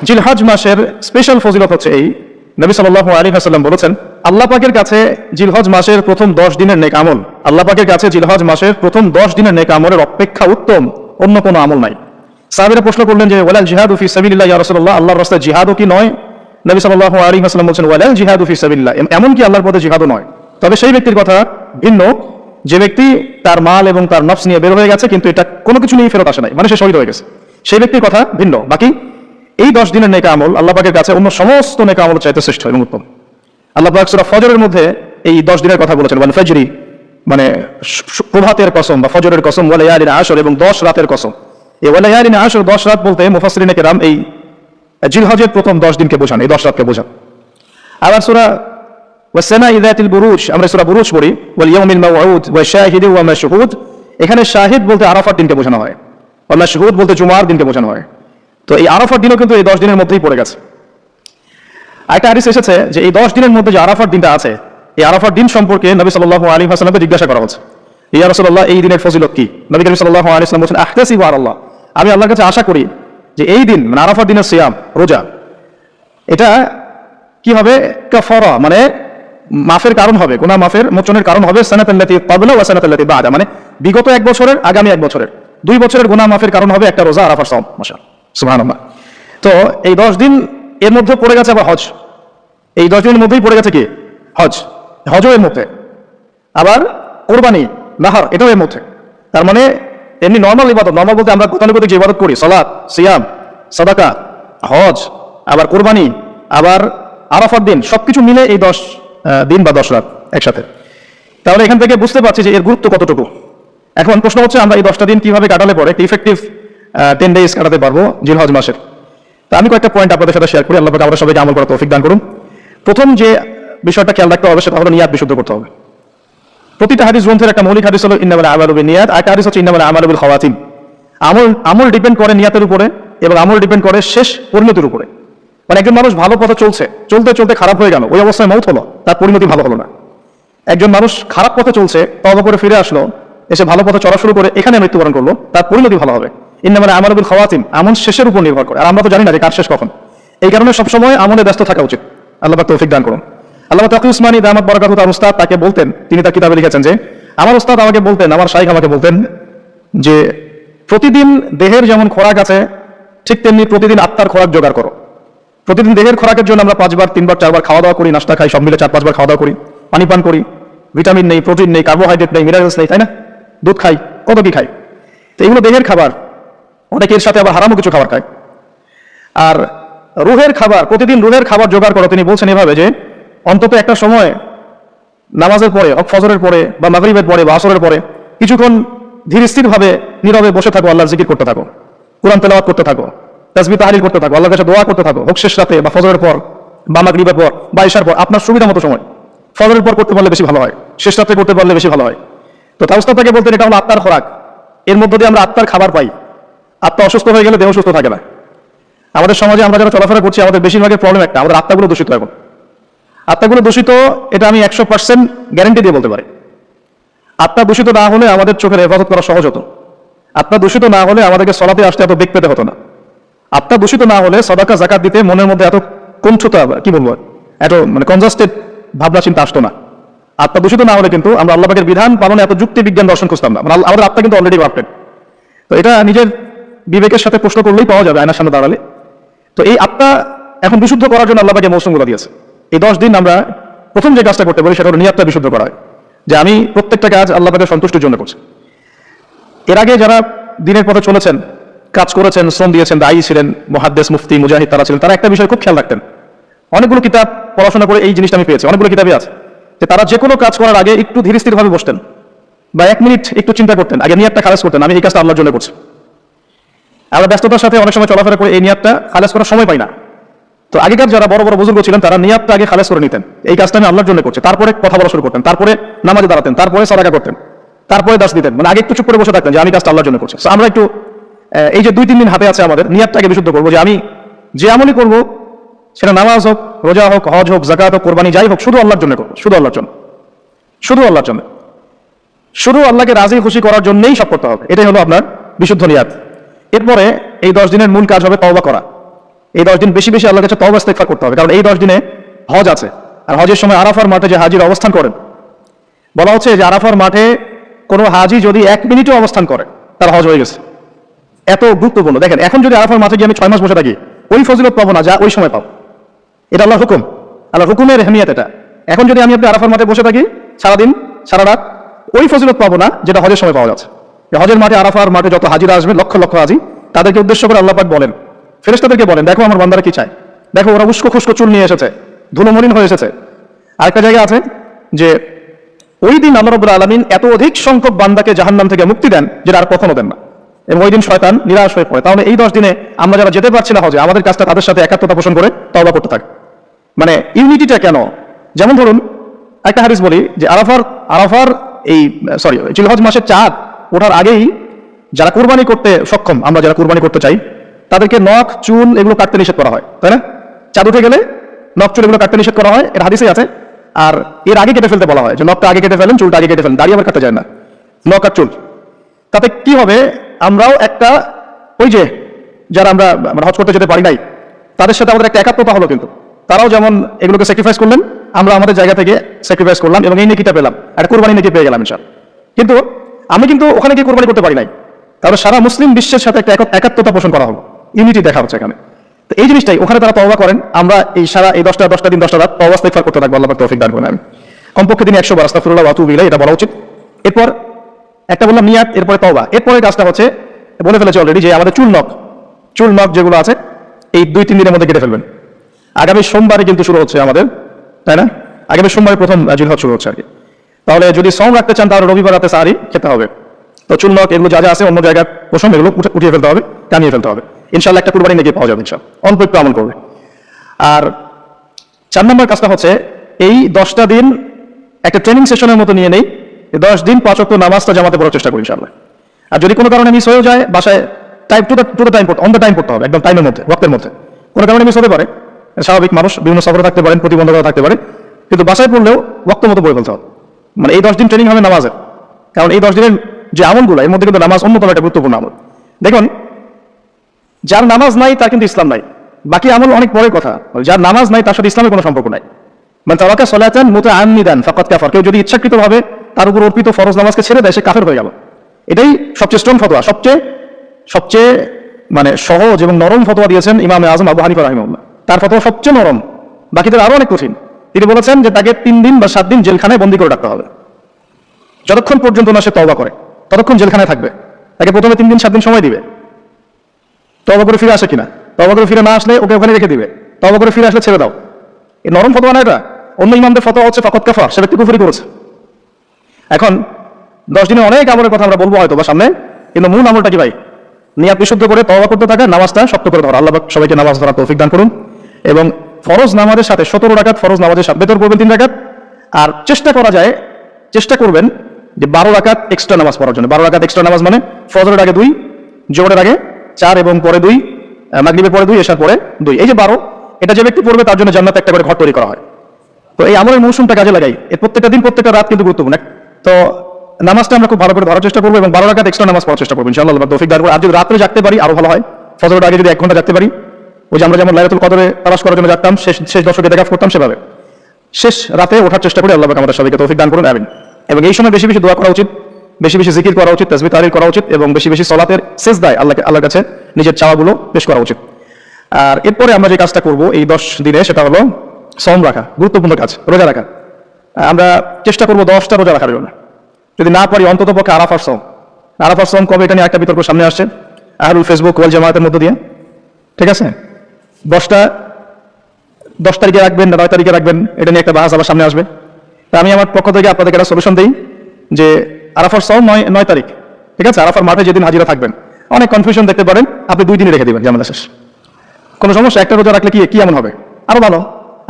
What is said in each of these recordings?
জিলহজ মাসের স্পেশাল ফজিলত হচ্ছে এই, নবী সাল্লাল্লাহু আলাইহি ওয়াসাল্লাম বলেছেন, আল্লাহ পাকের কাছে জিলহজ মাসের প্রথম 10 দিনের নেক আমল, আল্লাহ পাকের কাছে জিলহজ মাসের প্রথম 10 দিনের নেক আমলের অপেক্ষা উত্তম অন্য কোনো আমল নাই। সাহাবীরা প্রশ্ন করলেন যে ওয়ালাল জিহাদু ফি সাবিলিল্লাহ ইয়া রাসূলুল্লাহ, আল্লাহর রাস্তায় জিহাদও কি নয়? নবী সাল্লাল্লাহু আলাইহি ওয়াসাল্লাম বলেন ওয়ালাল জিহাদু ফি সাবিলিল্লাহ, এমন কি আল্লাহর পথে জিহাদও নয়, তবে সেই ব্যক্তির কথা ভিন্ন যে ব্যক্তি তার মাল এবং তার নফস নিয়ে বের হয়ে গেছে কিন্তু এটা কোনো কিছু নিয়ে ফেরত আসে নাই, মানে সে শহীদ হয়ে গেছে, সেই ব্যক্তির কথা ভিন্ন। বাকি এই 10 দিনের নেক আমল আল্লাহ পাকের কাছে অন্য সমস্ত নেক আমল চাইতে শ্রেষ্ঠ এবং উত্তম। আল্লাহ পাক সূরা ফজরের মধ্যে এই 10 দিনের কথা বলেছেন, ওয়াল ফজরি মানে প্রভাতের কসম বা ফজরের কসম, ওয়া লায়ালিন আশর এবং 10 রাতের কসম। এই ওয়া লায়ালিন আশর 10 রাত বলতে মুফাসসিরিনে কেরাম এই জিলহজের প্রথম 10 দিনকে বোঝান, এই 10 রাতকে বোঝান। আবার সূরা ওয়াসসামাই যাতিল বুরুজ, আমরা সূরা বুরুজ পড়ি, ওয়াল ইয়াউমিল মাউউদ ওয়া শাহিদি ওয়া মাশহুদ, এখানে শাহিদ বলতে আরাফার দিনকে বোঝানো হয়, ওয়া মাশহুদ বলতে জুমার দিনকে বোঝানো হয়। তো এই আরাফার দিনও কিন্তু এই 10 দিনের মধ্যেই পড়ে গেছে। একটা হাদিস এসেছে যে এই 10 দিনের মধ্যে যে আরাফার দিনটা আছে, এই আরাফার দিন সম্পর্কে নবী সাল্লাল্লাহু আলাইহি ওয়াসাল্লামকে জিজ্ঞাসা করা হচ্ছে, ইয়া রাসূলুল্লাহ এই দিনের ফজিলত কি? নবী করিম সাল্লাল্লাহু আলাইহি ওয়াসাল্লাম বলেন আহতাসিবু আলাল্লাহ, আমি আল্লাহর কাছে আশা করি যে এই দিন মানে আরাফার দিনের সিয়াম রোজা এটা কি হবে, কাফারা মানে মাফের কারণ হবে, গুনাহ মাফের মোচনের কারণ হবে, সানাতাল্লাতী ক্বাবলা ওয়া সানাতাল্লাতী বা'দা, মানে বিগত 1 বছরের আগামী 1 বছরের 2 বছরের গুনাহ মাফের কারণ হবে একটা রোজা আরাফার সাওম। মাশাআল্লাহ সুবহানাল্লাহ। তো এই 10 দিন এর মধ্যে পড়ে গেছে আবার হজ, এই 10 দিনের মধ্যেই পড়ে গেছে কি হজ, হজও এর মধ্যে, আবার কুরবানি নাহার এটাও এর মধ্যে। তার মানে এমনি নর্মাল ইবাদত, নর্মাল বলতে আমরা গতানুগতিক যে ইবাদত করি, সালাত, সিয়াম, সাদাকা, হজ, আবার কুরবানি, আবার আরাফার দিন, সবকিছু মিলে এই 10 দিন বা 10 রাত একসাথে। তাহলে এখান থেকে বুঝতে পারছি যে এর গুরুত্ব কতটুকু। এখন প্রশ্ন হচ্ছে আমরা এই 10টা দিন কিভাবে কাটালে পরে একটা ইফেক্টিভ 10 ডেজ কাটাতে পারবো জিলহজ মাসের। তা আমি কয়েকটা পয়েন্ট আপনাদের সাথে শেয়ার করি, আল্লাহ পাক আমাদের সবাইকে আমল করার তৌফিক দান করুন। প্রথম যে বিষয়টা খেয়াল রাখতে হবে সেটা হলো নিয়াত বিশুদ্ধ করতে হবে। প্রতিটা হাদিস গ্রন্থের একটা মৌলিক হাদিস হলো ইন্নামাল আমালু বিনিয়াত, আর একটা হাদিস হচ্ছে ইন্নামাল আমালু বিল খাওয়াতিম। আমল ডিপেন্ড করে নিয়াতের উপরে এবং আমল ডিপেন্ড করে শেষ পরিণতির উপরে। মানে একজন মানুষ ভালো পথে চলতে চলতে খারাপ হয়ে গেল, ওই অবস্থায় মৌত হলো, তার পরিণতি ভালো হলো না। একজন মানুষ খারাপ পথে চলছে, তওবা করে ফিরে আসলো, এসে ভালো পথে চলা শুরু করে এখানে মৃত্যুবরণ করলো, তার পরিণতি ভালো হবে। ইন্নামাল আমালু বিল খাওয়াতিম, আমল শেষের উপর নির্ভর করে, আর আমরা তো জানি না যে কার শেষ কখন। এই কারণে সবসময় আমলে ব্যস্ত থাকা উচিত। আল্লাহ পাক তৌফিক দান করুন। আল্লামা তাকি উসমানী দামাত বারাকাতুহু তার উস্তাদ তাকে বলতেন, তিনি তার কিতাবে লিখেছেন যে আমার উস্তাদ আমাকে বলতেন, আমার শাইখ আমাকে বলতেন যে প্রতিদিন দেহের যেমন খোরাক আছে ঠিক তেমনি প্রতিদিন আত্মার খোরাক জোগাড় করো। প্রতিদিন দেহের খোরাকের জন্য আমরা 5 বার 3 বার 4 বার খাওয়া দাওয়া করি, নাস্তা খাই, সব মিলে 4-5 বার খাওয়া দাওয়া করি, পানি পান করি, ভিটামিন নেই, প্রোটিন নেই, কার্বোহাইড্রেট নেই, মিনারেলস নেই, তাই না? দুধ খাই, কত কি খাই। তো এগুলো দেহের খাবার, অনেকের সাথে আবার হারামও কিছু খাবার খায়। আর রুহের খাবার, প্রতিদিন রুহের খাবার জোগাড় করো। তিনি বলছেন এভাবে যে অন্তত একটা সময় নামাজের পরে, ফজরের পরে বা মাগরিবের পরে বা আসরের পরে কিছুক্ষণ ধীর স্থির ভাবে নীরবে বসে থাকো, আল্লাহর জিকির করতে থাকো, কুরআন তেলাওয়াত করতে থাকো, তাসবিহ তাহলিল করতে থাকো, আল্লাহর কাছে দোয়া করতে থাকো, হোক শেষ রাতে বা ফজরের পর বা মাগরিবের পর বা ইশার পর, আপনার সুবিধা মতো সময়। ফজরের পর করতে পারলে বেশি ভালো হয়, শেষ রাতে করতে পারলে বেশি ভালো হয়। তো তাওস্তাদ তাকে বলতেন এটা হলো আত্মার খোরাক, এর মধ্য দিয়ে আমরা আত্মার খাবার পাই। আত্মা অসুস্থ হয়ে গেলে দেহ সুস্থ থাকে না। আমাদের সমাজে আমরা যারা চলাফেরা করছি আমাদের বেশিরভাগের প্রবলেম একটা, আমাদের আত্মাগুলো দূষিত। এখন আত্মাগুলো দূষিত, এটা আমি 100% গ্যারান্টি দিয়ে বলতে পারি। আত্মা দূষিত না হলে আমাদের চোখের হেফাজত করা সহজ হতো। আত্মা দূষিত না হলে আমাদেরকে সলাতে আসতে এত বেগ পেতে হতো না। আত্মা দূষিত না হলে সাদাকা যাকাত দিতে মনের মধ্যে এত কুণ্ঠতা, কি বলবো, এত মানে কনজাস্টেড ভাবনা চিন্তা আসতো না। আত্মা দূষিত না হলে কিন্তু আমরা আল্লাহ পাকের বিধান পালনে এত যুক্তি বিজ্ঞান দর্শন খুঁজতাম না। মানে আমাদের আত্মা কিন্তু অলরেডি কারাপ্টেড। তো এটা নিজের বিবেকের সাথে প্রশ্ন করলেই পাওয়া যাবে আয়নার সামনে দাঁড়ালে। তো এই আত্মা এখন বিশুদ্ধ করার জন্য আল্লাহ পাকে মৌসুমগুলো দিয়েছে। এই 10 দিন আমরা প্রথম যে কাজটা করতে পারি সেটা হলো নিয়াতটা বিশুদ্ধ করা হয়, যে আমি প্রত্যেকটা কাজ আল্লাহ পাকের সন্তুষ্টির জন্য করছি। এর আগে যারা দিনের পথে চলেছেন, কাজ করেছেন, শ্রম দিয়েছেন, দায়ী ছিলেন, মুহাদ্দিস, মুফতি, মুজাহিদ তারা ছিলেন, তারা একটা বিষয় খুব খেয়াল রাখতেন। অনেকগুলো কিতাব পড়াশোনা করে এই জিনিসটা আমি পেয়েছি, অনেকগুলো কিতাবই আছে যে তারা যে কোনো কাজ করার আগে একটু ধীর স্থির ভাবে বসতেন বা 1 মিনিট একটু চিন্তা করতেন, আগে নিয়াতটা খালেস করতেন, আমি এই কাজটা আল্লাহর জন্য করছি। আমরা ব্যস্ততার সাথে অনেক সময় চলাফেরা করে এই নিয়াতটা খালেস করার সময় পাই না। তো আগেকার যারা বড় বড় বুজুর্গ ছিলেন তারা নিয়াতটা আগে খালেস করে নিতেন, এই কাজটা আমি আল্লাহর জন্য করছি, তারপরে কথা বলা শুরু করতেন, তারপরে নামাজে দাঁড়াতেন, তারপরে সাদাকা করতেন, তারপরে দাস দিতেন। মানে আগে একটু চুপ করে বসে থাকতেন যে আমি কাজটা আল্লাহর জন্য করছি। আমরা একটু এই যে 2-3 দিন হাতে আছে আমাদের, নিয়াতটাকে বিশুদ্ধ করবো যে আমি যে আমলই করবো সেটা নামাজ হোক, রোজা হোক, হজ হোক, যাকাত হোক, কোরবানি যাই হোক, শুধু আল্লাহর জন্য করবো, শুধু আল্লাহর জন্য, শুধু আল্লাহর জন্য, শুধু আল্লাহকে রাজি খুশি করার জন্যই সব করতে হবে। এটাই হলো আপনার বিশুদ্ধ নিয়াত। এরপরে এই 10 দিনের মূল কাজ হবে তওবা করা। এই 10 দিন বেশি বেশি আল্লাহর কাছে তওবা ইস্তেগফার করতে হবে, কারণ এই 10 দিনে হজ আছে। আর হজের সময় আরাফার মাঠে যে হাজির অবস্থান করেন, বলা হচ্ছে যে আরাফার মাঠে কোনো হাজি যদি 1 মিনিটও অবস্থান করে তার হজ হয়ে গেছে। এত গুরুত্বপূর্ণ। দেখেন, এখন যদি আরাফার মাঠে গিয়ে আমি 6 মাস বসে থাকি, ওই ফজিলত পাবো না যা ওই সময় পাবো। এটা আল্লাহর হুকুম, আল্লাহর হুকুমের এহমিয়ত এটা। এখন যদি আমি আপনি আরাফার মাঠে বসে থাকি সারাদিন সারা রাত, ওই ফজিলত পাবো না যেটা হজের সময় পাওয়া যাচ্ছে। হজের মাঠে আরাফার মাঠে যত হাজিরা আসবে, লক্ষ লক্ষ হাজি, তাদেরকে উদ্দেশ্য করে আল্লাহ পাক বলেন, ফেরেশতাদেরকে বলেন, দেখো আমার বান্দারা কি চায়, দেখো ওরা উস্কো খুস্কো চুল নিয়ে এসেছে, ধুলো মলিন হয়ে এসেছে। আরেকটা জায়গা আছে যে ওই দিন আল্লাহ রাব্বুল আলামিন এত অধিক সংখ্যক বান্দাকে জাহান্নাম থেকে মুক্তি দেন যেটা আর কখনো দেন না, এবং ওই দিন শয়তান নিরাশ হয়ে পড়ে। তাহলে এই 10 দিনে আমরা যারা যেতে পারছি না হজে, আমাদের কাজটা তাদের সাথে একাত্মতা পোষণ করে তওবা করতে থাকে। মানে ইউনিটিটা কেন? যেমন ধরুন একটা হাদিস বলি যে আরাফার জিলহজ মাসের চাঁদ ওঠার আগেই যারা কুরবানি করতে সক্ষম, আমরা যারা কুরবানি করতে চাই, তাদেরকে নখ চুল এগুলো কাটতে নিষেধ করা হয়, তাই না? চাঁদ উঠে গেলে নখ চুল এগুলো কাটতে নিষেধ করা হয়, এর হাদিসেই আছে। আর এর আগে কেটে ফেলতে বলা হয়, যে নখটা আগে কেটে ফেলেন, চুলটা আগে কেটে ফেলেন, দাড়ি আবার কাটতে যায় না, নখ আর চুল। তাতে কি হবে? আমরাও একটা, ওই যে যারা আমরা হজ করতে যেতে পারি নাই, তাদের সাথে আমাদের একটা একাত্মতা হলো, কিন্তু তারাও যেমন এগুলোকে স্যাক্রিফাইস করলেন, আমরা আমাদের জায়গা থেকে স্যাক্রিফাইস করলাম, এবং এই নেকিটা পেলাম, একটা কুরবানি নেকি পেয়ে গেলাম ইনশাআল্লাহ। কিন্তু আমি কিন্তু ওখানে গিয়ে কুরবানি করতে পারি নাই, তাহলে সারা মুসলিম বিশ্বের সাথে একটা একাত্মতা পোষণ করা হলো, ইউনিটি দেখা হচ্ছে এখানে। তো এই জিনিসটাই ওখানে তারা তওবা করেন, আমরা এই সারা এই 10টা দিন 10টা রাত তওবা ইস্তেগফার করতে থাকবো। আল্লাহ পাক তৌফিক দান করুন। আমি কমপক্ষে দিনে 100 বার আস্তাগফিরুল্লাহ ওয়া আতুবু ইলাইহি এটা বলা উচিত। এরপর একটা বললাম নিয়াত, এরপরে তওবা। এরপরে কাজটা হচ্ছে বলে ফেলেছে অলরেডি, যে আমাদের চুল নখ যেগুলো আছে এই 2-3 দিনের মধ্যে কেটে ফেলবেন। আগামী সোমবারে কিন্তু শুরু হচ্ছে আমাদের, তাই না? আগামী সোমবারে প্রথম জিলহজ শুরু হচ্ছে আর কি। তাহলে যদি সওম রাখতে চান তাহলে রবিবার রাতে সাহারি খেতে হবে। তো চুল নখ এগুলো যা যা আছে অন্য জায়গার পশম, এগুলো উঠিয়ে ফেলতে হবে, টানিয়ে ফেলতে হবে। ইনশাআল্লাহ একটা কুরবানি নেকি পাওয়া যাবে ইনশাআল্লাহ, অল্প একটু আমল করবে। আর 4 নম্বর কাজটা হচ্ছে এই 10টা দিন একটা ট্রেনিং সেশনের মতো নিয়ে নেই, 10 দিন 5 ওয়াক্ত নামাজটা জামাতে পড়ার চেষ্টা করি ইনশাআল্লাহ। আর যদি কোনো কারণে মিস হয়েও যায়, বাসায় time to the time on the time পড়তে হবে, একদম টাইমের মধ্যে, ওয়াক্তের মধ্যে। কোনো কারণে মিস হতে পারে, স্বাভাবিক মানুষ, বিভিন্ন সফরে থাকতে পারেন, প্রতিবন্ধকতা থাকতে পারে, কিন্তু বাসায় পড়লেও ওয়াক্ত মতো পড়ে ফেলতে হবে। মানে এই 10 দিন ট্রেনিং হবে নামাজের, কারণ এই 10 দিনের যে আমলগুলো, এর মধ্যে কিন্তু নামাজ অন্যতম একটা গুরুত্বপূর্ণ আমল। দেখুন, যার নামাজ নাই তার কিন্তু ইসলাম নাই, বাকি আমল অনেক পরের কথা। যার নামাজ নাই তার সাথে ইসলামের কোনো সম্পর্ক নাই। মানে তারাকা সালাতান মুতাআম্মিদান ফাকাদ কাফার, কেউ যদি ইচ্ছাকৃতভাবে তার উপর অর্পিত ফরজ নামাজকে ছেড়ে দেয়, সে কাফের হয়ে গেল। এটাই সবচেয়ে স্ট্রং ফতোয়া, সবচেয়ে মানে সহজ এবং নরম ফতোয়া দিয়েছেন ইমামে আজম আবু হানিফা রাহিমাহুল্লাহ। তার ফতোয়া সবচেয়ে নরম, বাকিদের আরো অনেক কঠিন। তিনি বলেছেন যে তাকে 3 দিন বা 7 দিন জেলখানায় বন্দী করে রাখতে হবে, যতক্ষণ পর্যন্ত না সে তওবা করে ততক্ষণ জেলখানায় থাকবে। তাকে প্রথমে 3 দিন 7 দিন সময় দিবে, তওবা করে ফিরে আসে কিনা, তওবা করে ফিরে না আসলে ওকে ওখানে রেখে দিবে, তওবা করে ফিরে আসলে ছেড়ে দাও। এই নরম ফতোয়া না এটা। অন্য ইমামদের ফতোয়া হচ্ছে ফাকাদ কাফার, সে ব্যক্তি কুফরি করেছে। এখন 10 দিনে অনেক আমলের কথা আমরা বলবো হয়তো বা সামনে, কিন্তু মূল আমলটা কি ভাই? নিয়াত বিশুদ্ধ করে তওবা করতে থাকা, নামাজটা শক্ত করে ধরা। আল্লাহ পাক সবাইকে নামাজ ধরার তৌফিক দান করুন। এবং ফরজ নামাজের সাথে 17 রাকাত ফরজ নামাজের সাথে বেতর করবেন 3 রাকাত। আর চেষ্টা করবেন যে 12 রাকাত এক্সট্রা নামাজ পড়ার জন্য। 12 রাকাত এক্সট্রা নামাজ মানে ফজরের আগে 2, জোহরের আগে 4 এবং পরে 2, মাগরিবের পরে 2, এশার পরে 2। এই যে 12, এটা যে ব্যক্তি পড়বে তার জন্য জান্নাতে একটা করে ঘর তৈরি করা হয়। তো এই আমলের মৌসুমটা কাজে লাগাই। এর প্রত্যেকটা দিন প্রত্যেকটা রাত কিন্তু গুরুত্বপূর্ণ। তো নামাজটা আমরা খুব ভালো করে ধরার চেষ্টা করবো এবং 12 রাকাত এক্সট্রা নামাজ পড়ার চেষ্টা করবো ইনশাআল্লাহ, আল্লাহ তৌফিক দান করুন। আর যদি রাত্রে জাগতে পারি আরো ভালো হয়, ফজরের আগে যদি 1 ঘন্টা জাগতে পারি, ওই যে আমরা যেমন লাইলাতুল কদরে তালাশ করার জন্য জাগতাম, শেষ দশকে ইতিকাফ করতাম, সেভাবে শেষ রাতে ওঠার চেষ্টা করি। আল্লাহ পাক আমাদের সবাইকে তৌফিক দান করুন, আমিন। এবং এই সময় বেশি বেশি দোয়া করা উচিত, বেশি বেশি জিকির করা উচিত, তাসবিহ তাহলিল করা উচিত, এবং বেশি বেশি সালাতের সেজদায় আল্লাহর কাছে নিজের চাওয়াগুলো পেশ করা উচিত। আর এরপরে আমরা যে কাজটা করব এই 10 দিনে, সেটা হলো সওম রাখা, গুরুত্বপূর্ণ কাজ, রোজা রাখা। আমরা চেষ্টা করবো 10টা রোজা রাখার জন্য, যদি না পারি অন্তত পক্ষে আরাফার সওম কবে, এটা নিয়ে একটা বিতর্ক সামনে আসছে আহলুল ফেসবুক ওয়াল জামায়াতের মধ্য দিয়ে। ঠিক আছে, 10 তারিখে রাখবেন না 9 তারিখে রাখবেন, এটা নিয়ে একটা বাহাস আবার সামনে আসবে। তা আমি আমার পক্ষ থেকে আপনাদেরকে একটা সলিউশন দিই যে আরাফার সওম 9 তারিখ। ঠিক আছে, আরাফার মাঠে যেদিন হাজিরা থাকবেন। অনেক কনফিউশন দেখতে পারেন, আপনি 2 দিনে রেখে দিবেন, জামালা শেষ, কোনো সমস্যা। একটা রোজা রাখলে কি এমন হবে? আরো ভালো।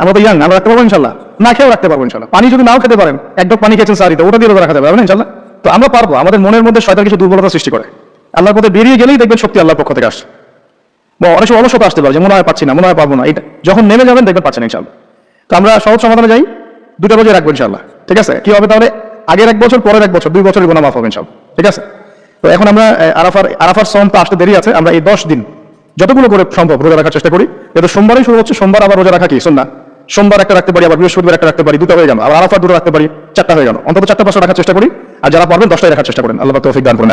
আমরা তো ইয়াং, আমরা রাখতে পারবো ইনশাল্লাহ, না খেয়েও রাখতে পারবো ইনশাল্লাহ। পানি যদি নাও খেতে পারেন, 1 ডক পানি খেয়েছেন সারিতে, ওটা দিয়ে রোজা রাখতে পারবেন ইনশাল্লাহ। তো আমরা পারবো। আমাদের মনের মধ্যে শয়তান কিছু দুর্বলতা সৃষ্টি করে, আল্লাহর পথে বেরিয়ে গেলেই দেখবেন শক্তি আল্লাহর পক্ষ থেকে আসছে। অনেক সময় অলসতা আসতে পারে, যে মনে হয় পাচ্ছি না, মনে হয় পারবো না, এটা যখন নেমে যাবেন দেখবেন পাচ্ছেন ইনশাল্লাহ। তো আমরা সহজ সমাধানে যাই, 2টা রোজা রাখবো ইনশাল্লাহ। ঠিক আছে, কি হবে তাহলে? আগের 1 বছর, পরের 1 বছর, 2 বছরের গুনাহ মাফ হবে ইনশাল্লাহ। ঠিক আছে, তো এখন আমরা আরাফার সওমটা আসতে দেরি আছে। আমরা এই 10 দিন যতগুলো করে সম্ভব রোজা রাখার চেষ্টা করি। যেহেতু সোমবারই শুরু হচ্ছে, সোমবার আবার রোজা রাখা কি সুন্নাহ। সোমবার একটা রাখতে পারি, আবার বৃহস্পতিবার একটা রাখতে পারি, দুটো হয়ে গেল। আবার আরাফার দুটো রাখতে পারি, 4টা হয়ে গেল। অন্তত 4টা 5টা রাখার চেষ্টা করি। আর যারা পারবেন 10টাই রাখার চেষ্টা করেন। আল্লাহ পাক তৌফিক দান করুন।